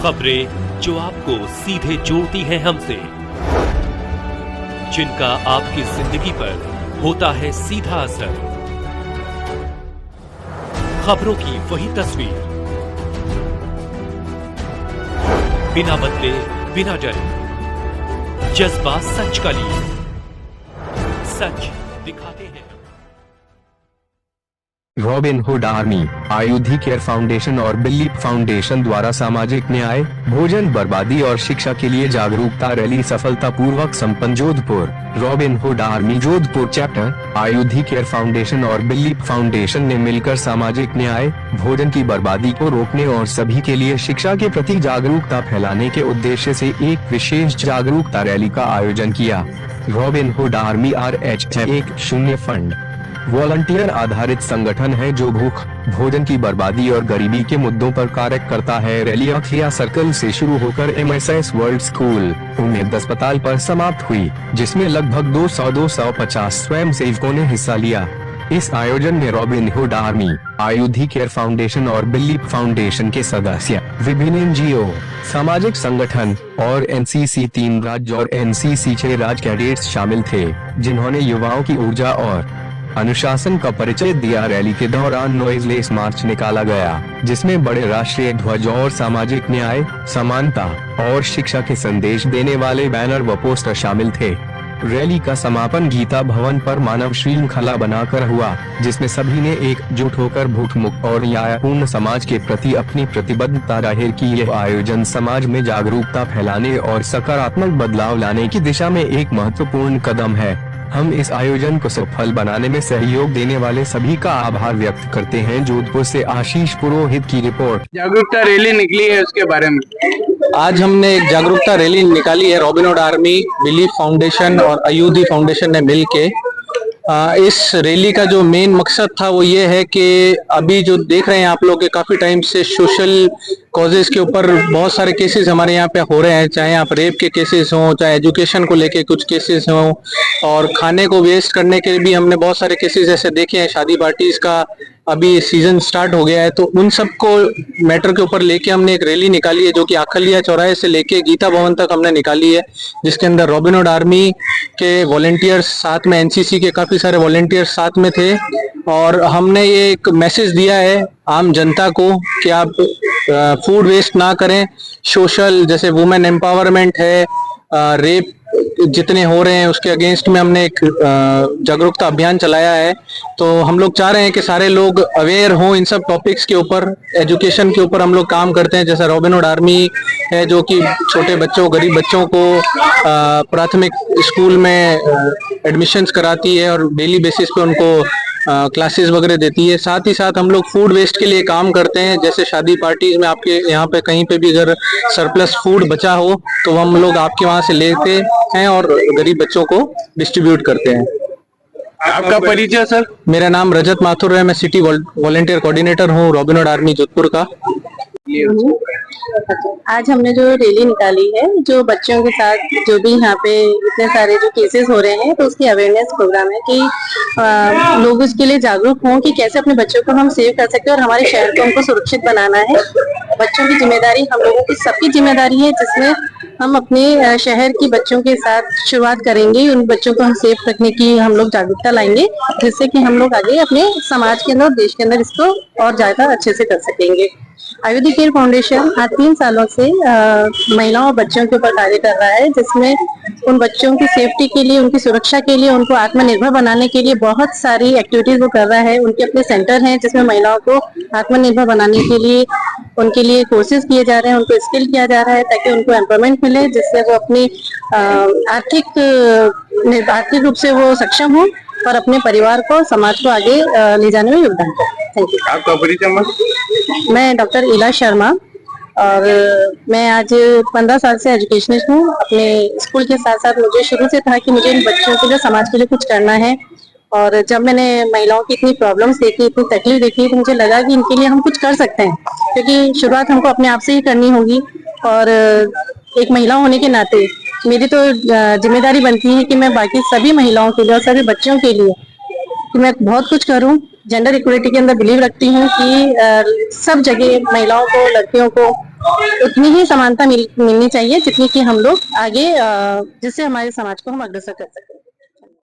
खबरें जो आपको सीधे जोड़ती हैं हमसे, जिनका आपकी जिंदगी पर होता है सीधा असर। खबरों की वही तस्वीर, बिना बदले बिना डरे, जज्बा सच का लिए, सच दिखाते हैं। Robin Hood army, Ayudhi care foundation और बिलीप फाउंडेशन द्वारा सामाजिक न्याय, भोजन बर्बादी और शिक्षा के लिए जागरूकता रैली सफलतापूर्वक संपन्न। Jodhpur. Robin Hood army Jodhpur chapter, Ayudhi care foundation और बिलीप फाउंडेशन ने मिलकर सामाजिक न्याय, भोजन की बर्बादी को रोकने और सभी के लिए शिक्षा के प्रति जागरूकता फैलाने के उद्देश्य से एक विशेष जागरूकता रैली का आयोजन किया। Robin Hood army RH10 fund volunteer आधारित संगठन है जो भूख, भोजन की बर्बादी और गरीबी के मुद्दों पर कार्य करता है। रैली अखिया सर्कल से शुरू होकर MSS वर्ल्ड स्कूल, उम्मीद अस्पताल पर समाप्त हुई, जिसमें लगभग 250 स्वयंसेवकों ने हिस्सा लिया। इस आयोजन में Robin Hood army, Ayudhi care foundation और बिलीप फाउंडेशन के सदस्य, विभिन्न NGO, सामाजिक संगठन और NCC 3 राज्य और NCC 6 राज्य कैडेट्स शामिल थे, जिन्होंने युवाओं की ऊर्जा और अनुशासन का परिचय दिया। रैली के दौरान नॉइजलेस मार्च निकाला गया, जिसमें बड़े राष्ट्रीय ध्वज और सामाजिक न्याय, समानता और शिक्षा के संदेश देने वाले बैनर व पोस्टर शामिल थे। रैली का समापन गीता भवन पर मानव श्रृंखला बनाकर हुआ, जिसमें सभी ने एकजुट होकर भूख मुक्त और न्यायपूर्ण समाज के प्रति अपनी प्रतिबद्धता जाहिर की। यह आयोजन समाज में जागरूकता फैलाने और सकारात्मक बदलाव लाने की दिशा में एक महत्वपूर्ण कदम है। हम इस आयोजन को सफल बनाने में सहयोग देने वाले सभी का आभार व्यक्त करते हैं। जोधपुर से आशीष पुरोहित की रिपोर्ट। जागरूकता रैली निकली है, उसके बारे में आज हमने एक जागरूकता रैली निकाली है। Robin Hood army, belief foundation और आयुधि फाउंडेशन ने मिलके इस रैली का जो मेन मकसद था वो ये है कि अभी जो देख रहे हैं आप लोग, काफी टाइम से सोशल कॉजेज के ऊपर बहुत सारे केसेस हमारे यहाँ पे हो रहे हैं, चाहे आप रेप के केसेस हों, चाहे एजुकेशन को लेके कुछ केसेस हों, और खाने को वेस्ट करने के भी हमने बहुत सारे केसेस ऐसे देखे हैं। शादी पार्टीज का अभी सीजन स्टार्ट हो गया है, तो उन सब को मैटर के ऊपर लेके हमने एक रैली निकाली है, जो कि आखलिया चौराहे से लेके गीता भवन तक हमने निकाली है, जिसके अंदर रॉबिन हुड आर्मी के वॉलेंटियर्स साथ में, NCC के काफी सारे वॉलेंटियर्स साथ में थे, और हमने ये एक मैसेज दिया है आम जनता को कि आप फूड वेस्ट ना करें। सोशल जैसे वुमेन एम्पावरमेंट है, रेप जितने हो रहे हैं उसके अगेंस्ट में हमने एक जागरूकता अभियान चलाया है। तो हम लोग चाह रहे हैं कि सारे लोग अवेयर हों इन सब टॉपिक्स के ऊपर। एजुकेशन के ऊपर हम लोग काम करते हैं, जैसे रॉबिन हुड आर्मी है जो कि छोटे बच्चों, गरीब बच्चों को प्राथमिक स्कूल में एडमिशन्स कराती है और डेली बेसिस पे उनको क्लासेस वगैरह देती है। साथ ही साथ हम लोग फूड वेस्ट के लिए काम करते हैं, जैसे शादी पार्टीज में आपके यहाँ पे कहीं पे भी अगर सरप्लस फूड बचा हो तो हम लोग आपके वहाँ से लेते हैं और गरीब बच्चों को डिस्ट्रीब्यूट करते हैं। आपका परिचय सर? मेरा नाम रजत माथुर है, मैं सिटी वॉलंटियर कोऑर्डिनेटर हूँ रॉबिन हुड आर्मी जोधपुर का। आज हमने जो रैली निकाली है, जो बच्चों के साथ जो भी यहाँ पे इतने सारे जो केसेस हो रहे हैं, तो उसकी अवेयरनेस प्रोग्राम है कि लोग उसके लिए जागरूक हों कि कैसे अपने बच्चों को हम सेव कर सकते हैं और हमारे शहर को हमको सुरक्षित बनाना है। बच्चों की जिम्मेदारी हम लोगों की सबकी जिम्मेदारी है, जिसमें हम अपने शहर की बच्चों के साथ शुरुआत करेंगे। उन बच्चों को हम सेफ रखने की हम लोग जागरूकता लाएंगे, जिससे कि हम लोग आगे अपने समाज के अंदर और देश के अंदर इसको और ज्यादा अच्छे से कर सकेंगे। आयुधि केयर फाउंडेशन आज 3 सालों से महिलाओं और बच्चों के ऊपर कार्य कर रहा है, जिसमें उन बच्चों की सेफ्टी के लिए, उनकी सुरक्षा के लिए, उनको आत्मनिर्भर बनाने के लिए बहुत सारी एक्टिविटीज वो कर रहा है। उनके अपने सेंटर हैं जिसमें महिलाओं को आत्मनिर्भर बनाने के लिए उनके लिए कोर्सेज किए जा रहे हैं, उनको स्किल किया जा रहा है ताकि उनको एम्प्लॉयमेंट मिले, जिससे वो अपनी आर्थिक रूप से वो सक्षम हो और अपने परिवार को, समाज को आगे ले जाने में योगदान करें। Thank you. आपका परिचय? मैं डॉक्टर इला शर्मा, और मैं आज 15 साल से एजुकेशनिस्ट हूँ। अपने स्कूल के साथ साथ मुझे शुरू से था कि मुझे इन बच्चों के लिए, समाज के लिए कुछ करना है, और जब मैंने महिलाओं की इतनी प्रॉब्लम्स देखी, इतनी तकलीफ देखी, तो मुझे लगा कि इनके लिए हम कुछ कर सकते हैं, क्योंकि शुरुआत हमको अपने आप से ही करनी होगी। और एक महिला होने के नाते मेरी तो जिम्मेदारी बनती है कि मैं बाकी सभी महिलाओं के लिए और सभी बच्चों के लिए कि मैं बहुत कुछ करूं, जेंडर इक्वलिटी के अंदर बिलीव रखती हूँ कि सब जगह महिलाओं को, लड़कियों को उतनी ही समानता मिलनी चाहिए जितनी कि हम लोग आगे जिससे हमारे समाज को हम अग्रसर कर सकें।